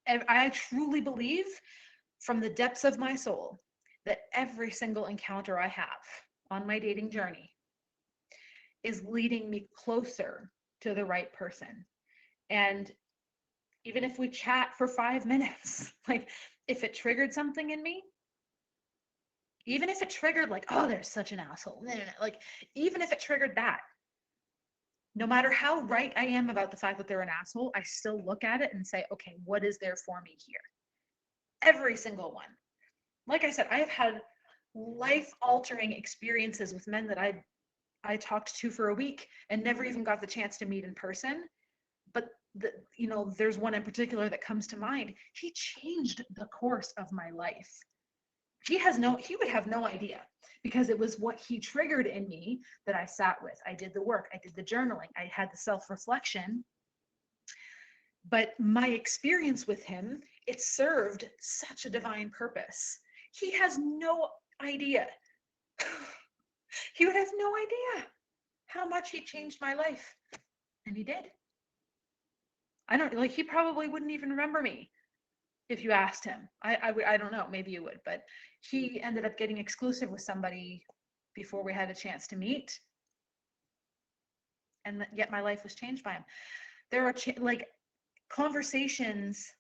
I truly believe from the depths of my soul that every single encounter I have on my dating journey is leading me closer to the right person. And even if we chat for 5 minutes, like if it triggered something in me, even if it triggered like, oh, they're such an asshole, like even if it triggered that, no matter how right I am about the fact that they're an asshole, I still look at it and say, okay, what is there for me here? Every single one. Like I said, I have had life-altering experiences with men that I talked to for a week and never even got the chance to meet in person. But there's one in particular that comes to mind. He changed the course of my life. He would have no idea, because it was what he triggered in me that I sat with. I did the work, I did the journaling, I had the self-reflection. But my experience with him, it served such a divine purpose. He has no idea. He would have no idea how much he changed my life. And he did. He probably wouldn't even remember me if you asked him. I don't know, maybe you would, but he ended up getting exclusive with somebody before we had a chance to meet. And yet my life was changed by him. There are conversations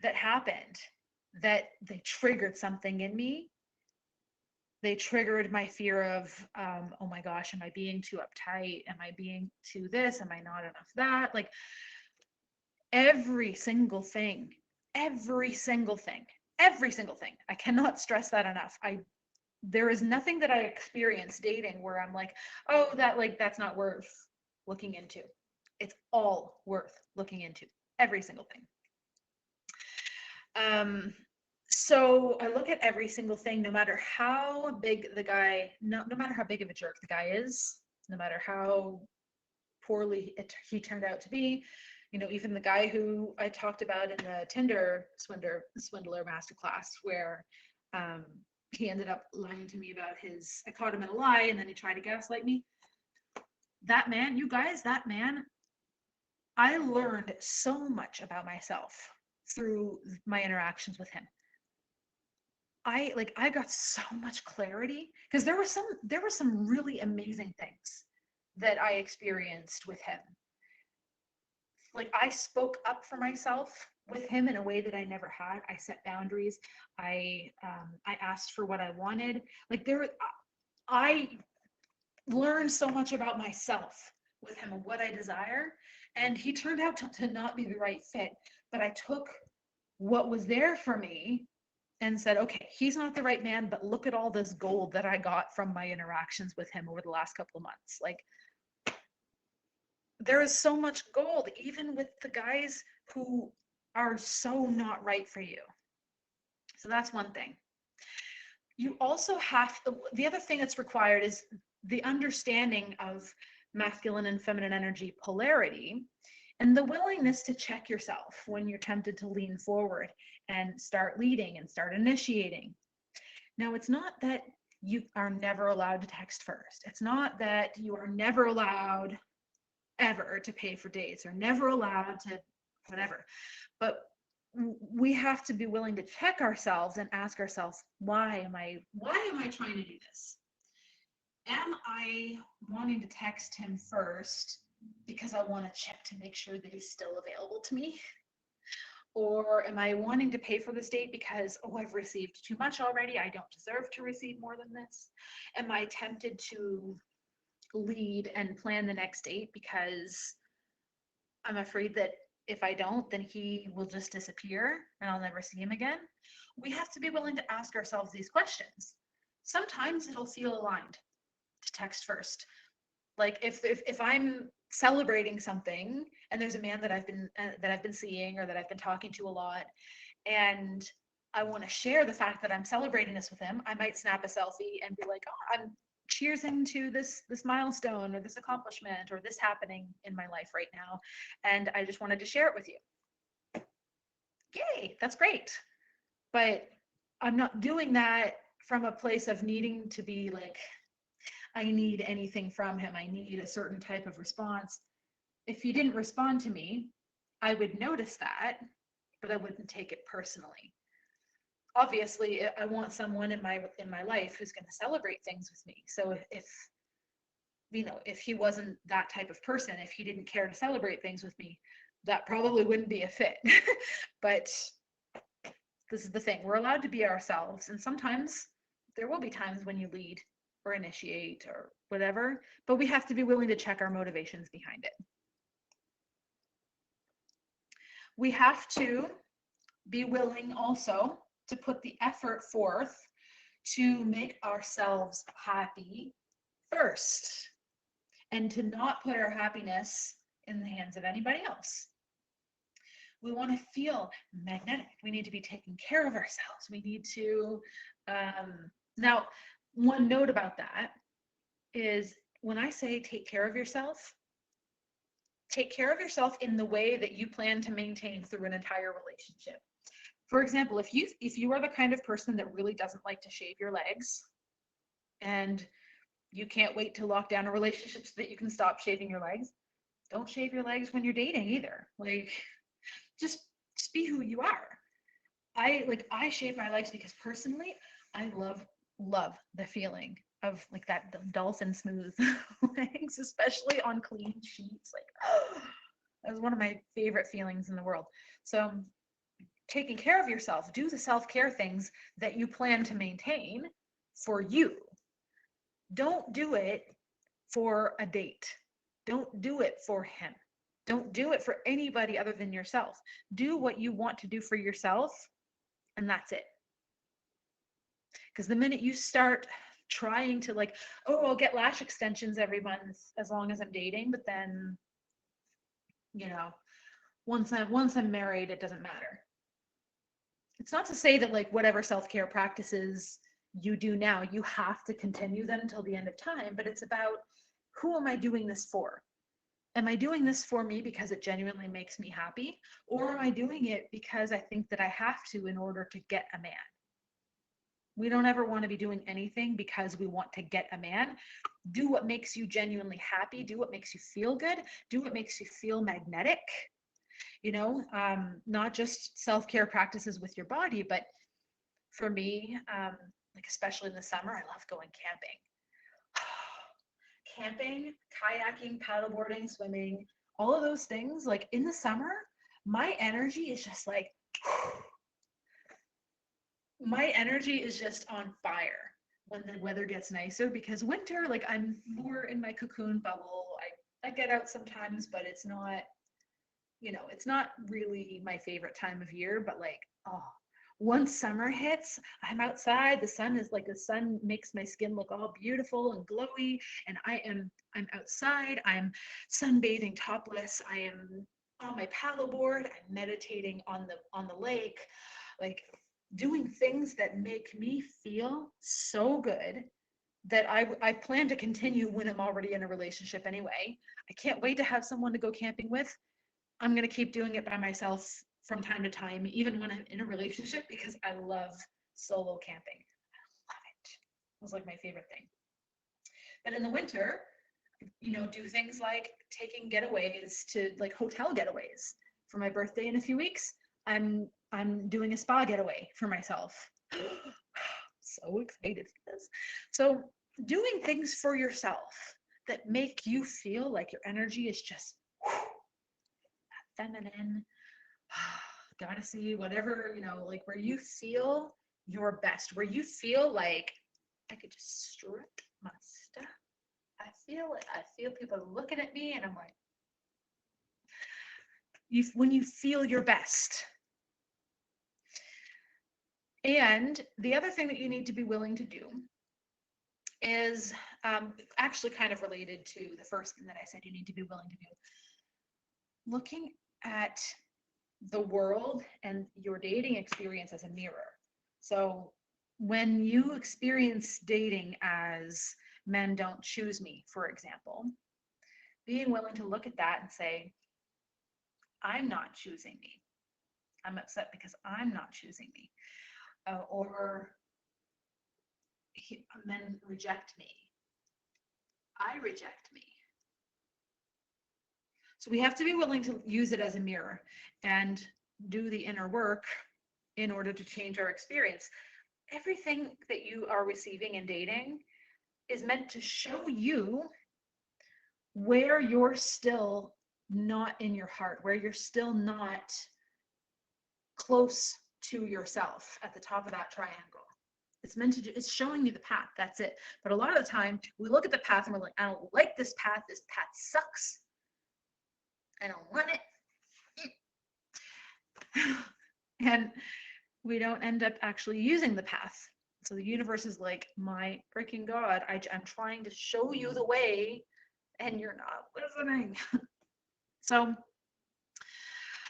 that happened that they triggered something in me. They triggered my fear of, oh my gosh, am I being too uptight? Am I being too this? Am I not enough that? Like every single thing. I cannot stress that enough. There is nothing that I experience dating where I'm like, oh, that's not worth looking into. It's all worth looking into. Every single thing. So I look at every single thing, no matter how big the guy, no matter how big of a jerk the guy is, no matter how poorly he turned out to be. Even the guy who I talked about in the Tinder swindler masterclass, where he ended up lying to me about I caught him in a lie, and then he tried to gaslight me. That man, I learned so much about myself through my interactions with him. I got so much clarity, because there were some really amazing things that I experienced with him. Like I spoke up for myself with him in a way that I never had. I set boundaries. I asked for what I wanted. I learned so much about myself with him and what I desire. And he turned out to not be the right fit. But I took what was there for me and said, okay, he's not the right man, but look at all this gold that I got from my interactions with him over the last couple of months. Like, there is so much gold, even with the guys who are so not right for you. So that's one thing. You also the other thing that's required is the understanding of masculine and feminine energy polarity, and the willingness to check yourself when you're tempted to lean forward and start leading and start initiating. Now, it's not that you are never allowed to text first. It's not that you are never allowed ever to pay for dates or never allowed to whatever. But we have to be willing to check ourselves and ask ourselves, why am I trying to do this? Am I wanting to text him first because I want to check to make sure that he's still available to me? Or am I wanting to pay for this date because, oh, I've received too much already, I don't deserve to receive more than this? Am I tempted to lead and plan the next date because I'm afraid that if I don't, then he will just disappear and I'll never see him again? We have to be willing to ask ourselves these questions. Sometimes it'll feel aligned to text first. Like if I'm celebrating something and there's a man that I've been seeing or that I've been talking to a lot, and I want to share the fact that I'm celebrating this with him, I might snap a selfie and be like, oh, I'm cheersing to this milestone or this accomplishment or this happening in my life right now, and I just wanted to share it with you. Yay, that's great. But I'm not doing that from a place of needing to be like, I need anything from him. I need a certain type of response. If he didn't respond to me, I would notice that, but I wouldn't take it personally. Obviously, I want someone in my life who's going to celebrate things with me. So if if he wasn't that type of person, if he didn't care to celebrate things with me, that probably wouldn't be a fit. But this is the thing. We're allowed to be ourselves, and sometimes there will be times when you lead or initiate or whatever, but we have to be willing to check our motivations behind it. We have to be willing also to put the effort forth to make ourselves happy first and to not put our happiness in the hands of anybody else. We want to feel magnetic. We need to be taking care of ourselves. We need to, now, one note about that is when I say take care of yourself in the way that you plan to maintain through an entire relationship. For example, if you are the kind of person that really doesn't like to shave your legs and you can't wait to lock down a relationship so that you can stop shaving your legs, don't shave your legs when you're dating either. Like, just be who you are. I shave my legs because personally I love the feeling of like that dolphin smooth legs, especially on clean sheets. Like, oh, that was one of my favorite feelings in the world. So taking care of yourself, do the self-care things that you plan to maintain for you. Don't do it for a date. Don't do it for him. Don't do it for anybody other than yourself. Do what you want to do for yourself, and that's it. Because the minute you start trying to like, oh, I'll get lash extensions every month as long as I'm dating, but then, once I'm married, it doesn't matter. It's not to say that like whatever self-care practices you do now, you have to continue them until the end of time, but it's about, who am I doing this for? Am I doing this for me because it genuinely makes me happy? Or am I doing it because I think that I have to in order to get a man? We don't ever want to be doing anything because we want to get a man. Do what makes you genuinely happy. Do what makes you feel good. Do what makes you feel magnetic. Not just self-care practices with your body, but for me, like especially in the summer, I love going camping. Camping, kayaking, paddleboarding, swimming, all of those things, like in the summer, my energy is just like, my energy is just on fire when the weather gets nicer, because winter, like I'm more in my cocoon bubble. I get out sometimes, but it's not, it's not really my favorite time of year, but like, oh, once summer hits, I'm outside. The sun makes my skin look all beautiful and glowy, and I'm outside. I'm sunbathing topless. I am on my paddleboard. I'm meditating on the lake, like doing things that make me feel so good that I plan to continue when I'm already in a relationship anyway. I can't wait to have someone to go camping with. I'm going to keep doing it by myself from time to time, even when I'm in a relationship, because I love solo camping. I love it. It was like my favorite thing. But in the winter, do things like taking getaways to like hotel getaways. For my birthday in a few weeks, I'm doing a spa getaway for myself. So excited for this. So doing things for yourself that make you feel like your energy is just feminine, goddessy, whatever, like where you feel your best, where you feel like I could just strip my stuff. I feel people looking at me and I'm like, when you feel your best. And the other thing that you need to be willing to do is actually kind of related to the first thing that I said you need to be willing to do. Looking at the world and your dating experience as a mirror. So when you experience dating as men don't choose me, for example, being willing to look at that and say, I'm not choosing me. I'm upset because I'm not choosing me. Or men reject me. I reject me. So we have to be willing to use it as a mirror and do the inner work in order to change our experience. Everything that you are receiving in dating is meant to show you where you're still not in your heart, where you're still not close to yourself at the top of that triangle. It's meant to it's showing you the path. That's it. But a lot of the time we look at the path and we're like, I don't like this path. This path sucks. I don't want it. And we don't end up actually using the path. So the universe is like, my freaking God, I'm trying to show you the way and you're not listening. So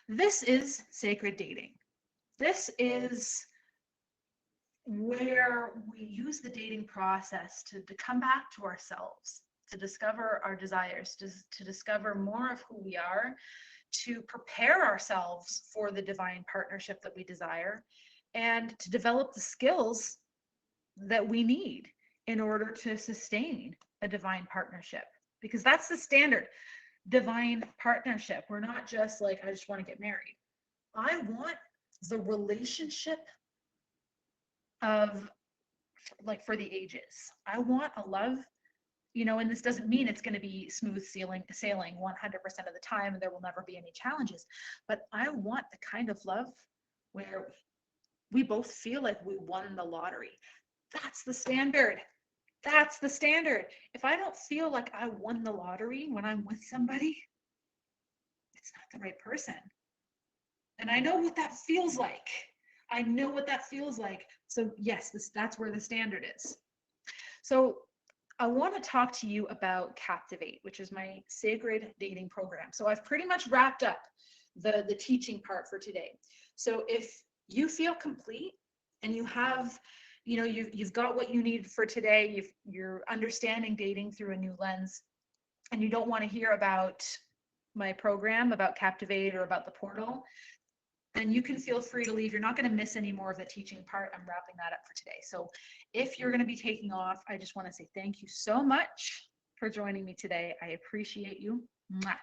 this is sacred dating. This is where we use the dating process to come back to ourselves, to discover our desires, to discover more of who we are, to prepare ourselves for the divine partnership that we desire, and to develop the skills that we need in order to sustain a divine partnership. Because that's the standard, divine partnership. We're not just like, I just want to get married. I want the relationship of like for the ages. I want a love, and this doesn't mean it's going to be smooth sailing 100% of the time and there will never be any challenges, but I want the kind of love where we both feel like we won the lottery. That's the standard. That's the standard. If I don't feel like I won the lottery when I'm with somebody, it's not the right person. And I know what that feels like. I know what that feels like. So yes, that's where the standard is. So I want to talk to you about Captivate, which is my sacred dating program. So I've pretty much wrapped up the teaching part for today. So if you feel complete and you have, you've got what you need for today, you're understanding dating through a new lens, and you don't want to hear about my program, about Captivate or about the portal, then you can feel free to leave. You're not going to miss any more of the teaching part. I'm wrapping that up for today. So if you're going to be taking off, I just want to say thank you so much for joining me today. I appreciate you. Mwah.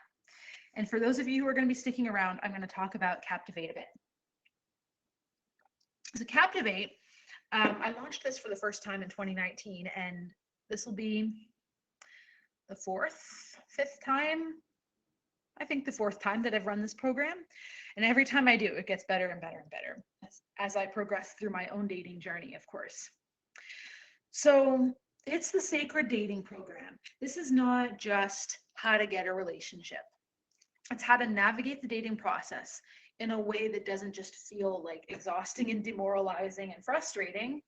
And for those of you who are going to be sticking around, I'm going to talk about Captivate a bit. So Captivate, I launched this for the first time in 2019, and this will be the fifth time, I think the fourth time that I've run this program. And every time I do, it gets better and better and better as I progress through my own dating journey, of course. So it's the sacred dating program. This is not just how to get a relationship. It's how to navigate the dating process in a way that doesn't just feel like exhausting and demoralizing and frustrating,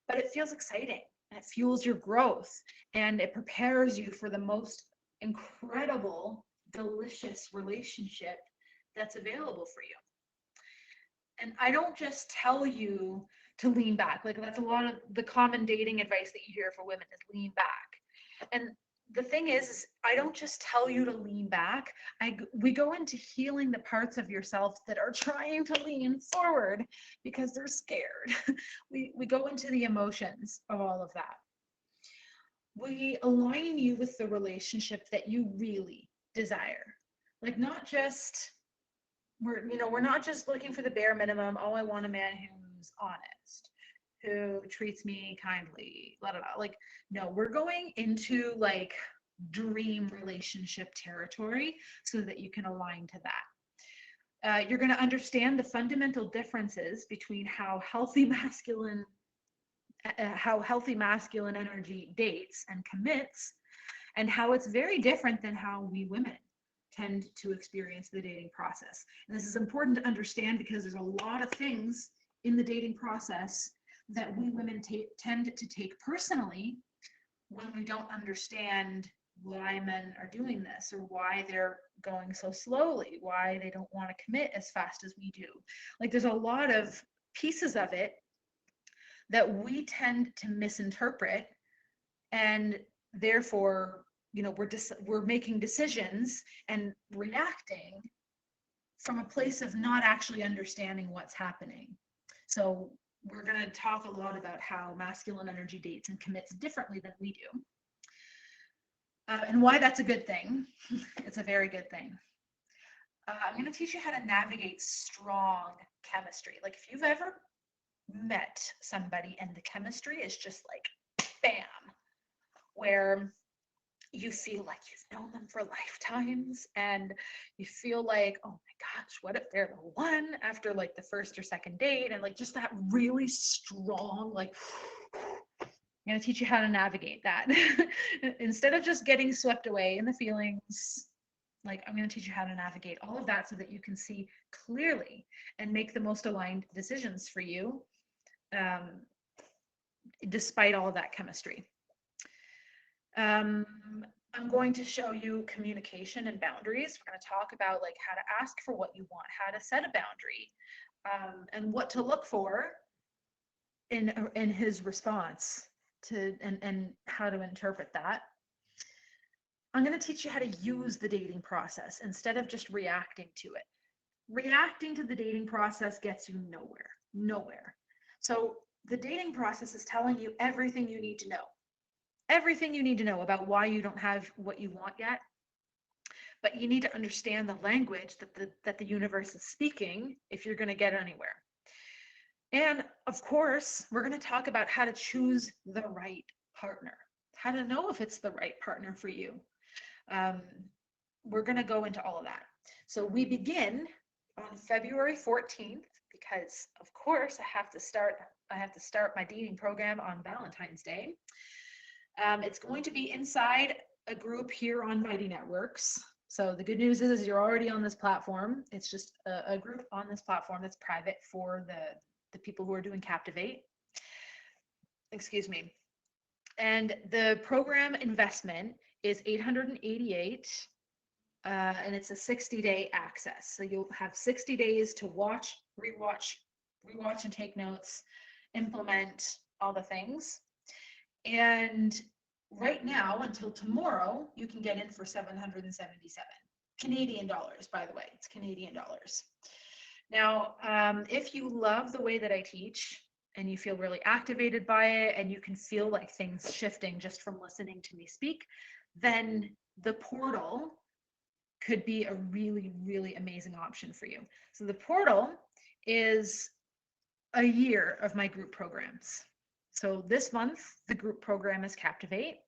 but it feels exciting. And it fuels your growth and it prepares you for the most incredible, delicious relationship that's available for you. And I don't just tell you to lean back. Like that's a lot of the common dating advice that you hear for women is lean back. And the thing is I don't just tell you to lean back. We go into healing the parts of yourself that are trying to lean forward because they're scared. We go into the emotions of all of that. we align you with the relationship that you really desire. Like, not just, we're not just looking for the bare minimum. Oh, I want a man who's honest, who treats me kindly, blah blah blah. Like, no, we're going into like dream relationship territory so that you can align to that. You're going to understand the fundamental differences between how healthy masculine energy dates and commits, and how it's very different than how we women tend to experience the dating process. And this is important to understand because there's a lot of things in the dating process that we women tend to take personally when we don't understand why men are doing this, or why they're going so slowly, why they don't want to commit as fast as we do. Like, there's a lot of pieces of it that we tend to misinterpret, and therefore, we're making decisions and reacting from a place of not actually understanding what's happening. So we're going to talk a lot about how masculine energy dates and commits differently than we do, and why that's a good thing. It's a very good thing. I'm going to teach you how to navigate strong chemistry. Like, if you've ever met somebody and the chemistry is just like bam, where you feel like you've known them for lifetimes, and you feel like, oh my gosh, what if they're the one after like the first or second date, and like just that really strong, like, I'm going to teach you how to navigate that. Instead of just getting swept away in the feelings, like, I'm going to teach you how to navigate all of that so that you can see clearly and make the most aligned decisions for you, despite all of that chemistry. I'm going to show you communication and boundaries. We're going to talk about like how to ask for what you want, how to set a boundary, and what to look for in his response to, and how to interpret that. I'm going to teach you how to use the dating process instead of just reacting to it. Reacting to the dating process gets you nowhere. So the dating process is telling you everything you need to know. Everything you need to know about why you don't have what you want yet. But you need to understand the language that the universe is speaking if you're going to get anywhere. And of course, we're going to talk about how to choose the right partner, how to know if it's the right partner for you. We're going to go into all of that. So we begin on February 14th because, of course, I have to start my dating program on Valentine's Day. It's going to be inside a group here on Mighty Networks. So the good news is you're already on this platform. It's just a group on this platform that's private for the people who are doing Captivate. Excuse me. And the program investment is $888, and it's a 60-day access. So you'll have 60 days to watch, rewatch, and take notes, implement all the things. And right now, until tomorrow, you can get in for $777 Canadian dollars, by the way. It's Canadian dollars. Now, if you love the way that I teach and you feel really activated by it, and you can feel like things shifting just from listening to me speak, then the portal could be a really, really amazing option for you. So the portal is a year of my group programs. So this month, the group program is Captivate.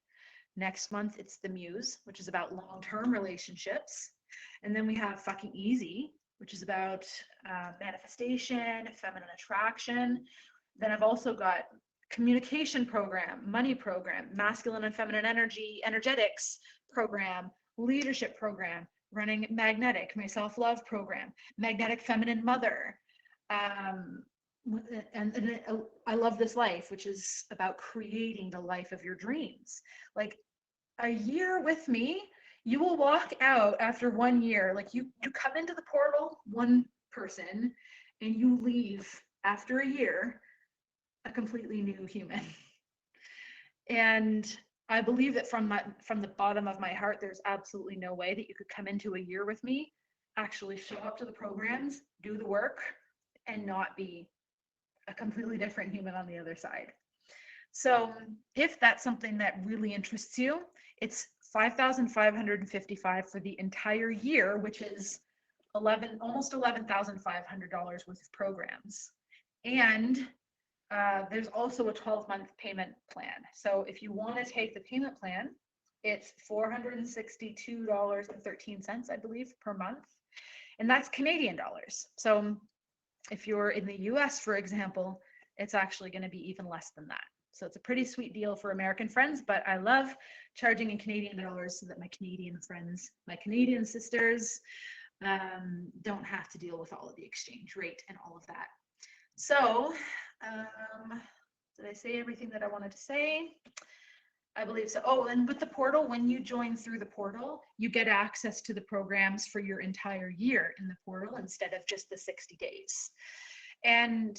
Next month, it's the Muse, which is about long-term relationships. And then we have Fucking Easy, which is about manifestation, feminine attraction. Then I've also got communication program, money program, masculine and feminine energetics program, leadership program, running magnetic, my self-love program, magnetic feminine mother, and I Love This Life, which is about creating the life of your dreams. Like, a year with me, you will walk out after 1 year, like you come into the portal one person and you leave after a year a completely new human. And I believe that from the bottom of my heart, there's absolutely no way that you could come into a year with me, actually show up to the programs, do the work, and not be a completely different human on the other side. So if that's something that really interests you, it's $5,555 for the entire year, which is almost $11,500 worth of programs. And there's also a 12-month payment plan. So if you want to take the payment plan, it's $462.13, I believe, per month. And that's Canadian dollars. So if you're in the US, for example, it's actually going to be even less than that. So it's a pretty sweet deal for American friends, but I love charging in Canadian dollars so that my Canadian friends, my Canadian sisters, don't have to deal with all of the exchange rate and all of that. So, did I say everything that I wanted to say? I believe so. Oh, and with the portal, when you join through the portal, you get access to the programs for your entire year in the portal instead of just the 60 days. And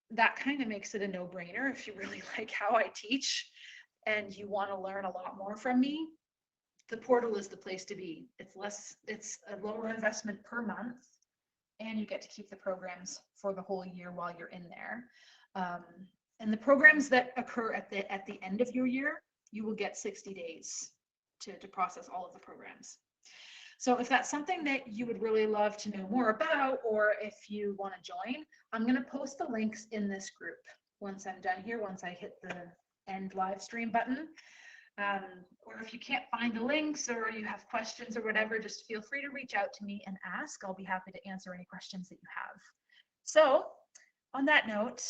that kind of makes it a no-brainer if you really like how I teach and you want to learn a lot more from me. The portal is the place to be. It's a lower investment per month, and you get to keep the programs for the whole year while you're in there. And the programs that occur at the end of your year, you will get 60 days to process all of the programs. So if that's something that you would really love to know more about, or if you want to join, I'm going to post the links in this group once I'm done here, once I hit the end live stream button. Or if you can't find the links or you have questions or whatever, just feel free to reach out to me and ask. I'll be happy to answer any questions that you have. So on that note,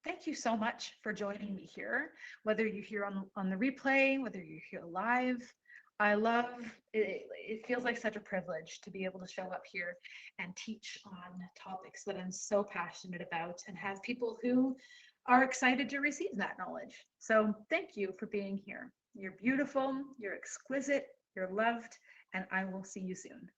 thank you so much for joining me here, whether you're here on the replay, whether you're here live. I love it. It feels like such a privilege to be able to show up here and teach on topics that I'm so passionate about and have people who are excited to receive that knowledge. So thank you for being here. You're beautiful, you're exquisite, you're loved, and I will see you soon.